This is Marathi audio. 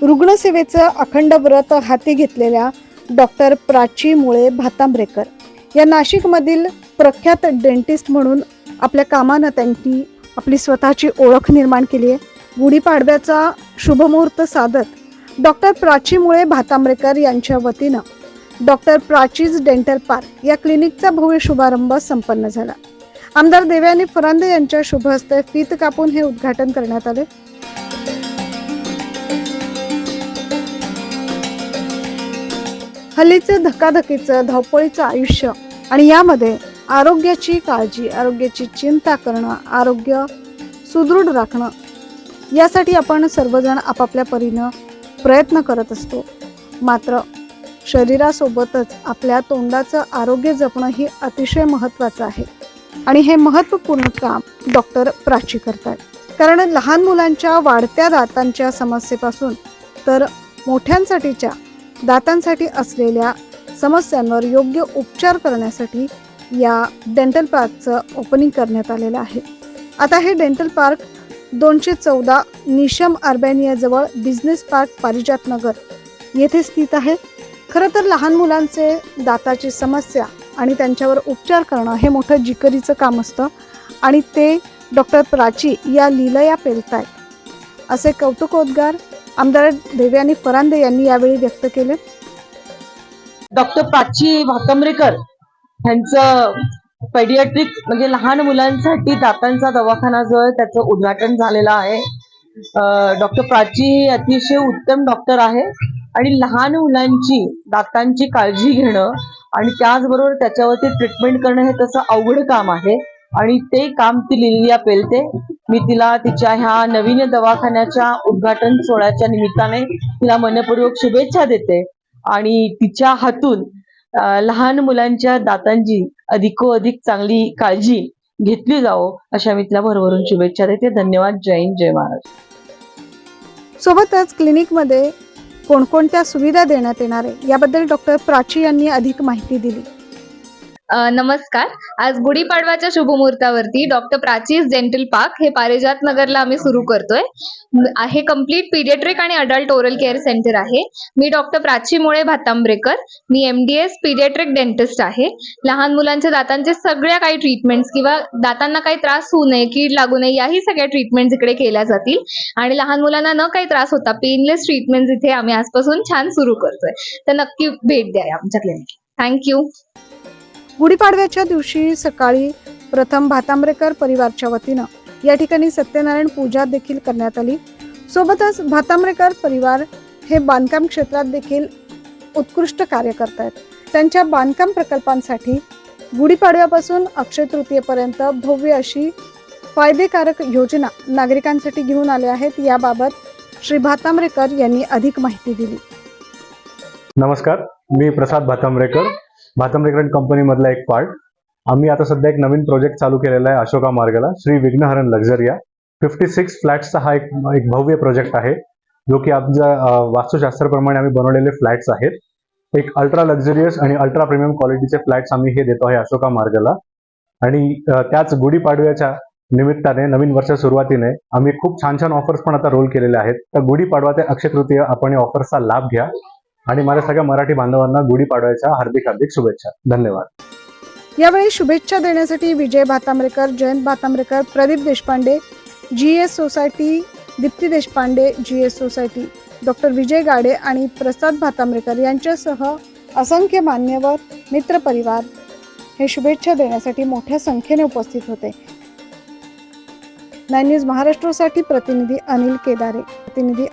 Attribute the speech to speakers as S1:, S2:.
S1: रुग्णसेवेचं अखंड व्रत हाती घेतलेल्या डॉक्टर प्राची मुळे भातांब्रेकर या नाशिकमधील प्रख्यात डेंटिस्ट म्हणून आपल्या कामानं त्यांनी आपली स्वतःची ओळख निर्माण केली आहे। गुढीपाडव्याचा शुभमुहूर्त साधत डॉक्टर प्राची मुळे भातांब्रेकर यांच्या वतीनं डॉक्टर प्राचीज डेंटल पार्क या क्लिनिकचा भव्य शुभारंभ संपन्न झाला। आमदार देवयानी फरांदे यांच्या शुभ हस्ते फीत कापून हे उद्घाटन करण्यात आले। हल्लीचे धकाधकीचं धावपळीचं आयुष्य आणि यामध्ये आरोग्याची काळजी, आरोग्याची चिंता करणं, आरोग्य सुदृढ राखणं यासाठी आपण सर्वजण आपापल्या परीनं प्रयत्न करत असतो। मात्र शरीरासोबतच आपल्या तोंडाचं आरोग्य जपणं ही अतिशय महत्त्वाचं आहे आणि हे महत्त्वपूर्ण काम डॉक्टर प्राची करतात। कारण लहान मुलांच्या वाढत्या दातांच्या समस्येपासून तर मोठ्यांसाठीच्या दातांसाठी असलेल्या समस्यांवर योग्य उपचार करण्यासाठी या डेंटल पार्कचं ओपनिंग करण्यात आलेलं आहे। आता हे डेंटल पार्क 214 निशम अर्बेनियाजवळ बिझनेस पार्क पारिजात नगर येथे स्थित आहे। खरं तर लहान मुलांचे दाताची समस्या आणि त्यांच्यावर उपचार करणं हे मोठं जिकरीचं काम असतं आणि ते डॉक्टर प्राची या लीलया पेलतायत असे कौतुकोद्गार आमदार देवयानी फरांदे यांनी यावेळी व्यक्त केले।
S2: डॉक्टर प्राची भातांब्रेकर यांचं पेडियाट्रिक म्हणजे लहान मुलांसाठी दातांचा दवाखाना जो आहे त्याचं उद्घाटन झालेलं आहे। डॉक्टर प्राची अतिशय उत्तम डॉक्टर आहे आणि लहान मुलांची दातांची काळजी घेणं आणि त्याचबरोबर त्याच्यावरती ट्रीटमेंट करणं हे तसं अवघड काम आहे आणि ते काम ती लिलिया पेलते। मी तिला तिच्या ह्या नवीन दवाखान्याच्या उद्घाटन सोहळ्याच्या निमित्ताने तिला मनपूर्वक शुभेच्छा देते आणि तिच्या हातून लहान मुलांच्या दातांची अधिकोधिक चांगली काळजी घेतली जावो अशा मी तिला भरभरून शुभेच्छा देते। धन्यवाद। जय हिंद, जय महाराष्ट्र।
S1: सोबतच क्लिनिकमध्ये कोणकोणत्या सुविधा देण्यात येणार आहे याबद्दल डॉक्टर प्राची यांनी अधिक माहिती दिली।
S3: नमस्कार। आज गुढीपाडव्याच्या शुभमुहूर्तावरती डॉक्टर प्राचीज डेंटल पार्क हे पारिजात नगरला आम्ही सुरू करतोय। हे कम्प्लीट पीडियाट्रिक आणि अडल्ट ओरल केअर सेंटर आहे। मी डॉक्टर प्राची मुळे भातांब्रेकर, मी MDS पीडियाट्रिक डेंटिस्ट आहे। लहान मुलांच्या दातांचे सगळ्या काही ट्रीटमेंट्स किंवा दातांना काही त्रास होऊ नये, कीड लागू नये याही सगळ्या ट्रीटमेंट्स इकडे केल्या जातील आणि लहान मुलांना न काही त्रास होता पेनलेस ट्रीटमेंट्स इथे आम्ही आजपासून छान सुरू करतोय। तर नक्की भेट द्या आमच्या क्लिनिक। थँक्यू।
S1: गुढीपाडव्याच्या दिवशी सकाळी प्रथम भातांब्रेकर परिवारच्या वतीनं या ठिकाणी सत्यनारायण पूजा देखील करण्यात आली। सोबतच भातांब्रेकर परिवार हे बांधकाम क्षेत्रात देखील उत्कृष्ट कार्य करतात। त्यांच्या बांधकाम प्रकल्पांसाठी गुढीपाडव्यापासून अक्षय तृतीयेपर्यंत भव्य अशी फायदेकारक योजना नागरिकांसाठी घेऊन आले आहेत। याबाबत श्री भातांब्रेकर यांनी अधिक माहिती दिली।
S4: नमस्कार, मी प्रसाद भातांब्रेकर, भातांब्रेकर अँड कंपनी मधला एक पार्ट। आम्ही आता सध्या एक नवीन प्रोजेक्ट चालू केलेला आहे अशोका मार्गाला, श्री विघ्नहरण लक्झरिया 56 फ्लॅट्सचा हा एक भव्य प्रोजेक्ट आहे जो की आमच्या वास्तुशास्त्राप्रमाणे आम्ही बनवलेले फ्लॅट्स आहेत। एक अल्ट्रा लक्झरियस आणि अल्ट्रा प्रीमियम क्वालिटीचे फ्लॅट्स आम्ही हे देतो आहे अशोका मार्गाला आणि त्याच गुढीपाडव्याच्या निमित्ताने नवीन वर्षा सुरुवातीने आम्ही खूप छान छान ऑफर्स पण आता रोल केलेले आहेत। तर गुढीपाडवा ते अक्षय तृतीय आपण या ऑफर्सचा लाभ घ्या आणि माझ्या सगळ्या मराठी बांधवांना गुढीपाडव्याच्या हार्दिक हार्दिक शुभेच्छा। धन्यवाद।
S1: यावेळी शुभेच्छा देण्यासाठी Vijay Bhatambrekar, Jayant Bhatambrekar, Pradeep Deshpande, GS society, Deepti Deshpande, GS society, doctor Vijay Gade आणि प्रसाद भातांब्रेकर यांच्यासह असंख्य मान्यवर, मित्रपरिवार हे शुभेच्छा देण्यासाठी मोठ्या संख्येने उपस्थित होते। 9 न्यूज महाराष्ट्रासाठी प्रतिनिधी अनिल केदारे, प्रतिनिधी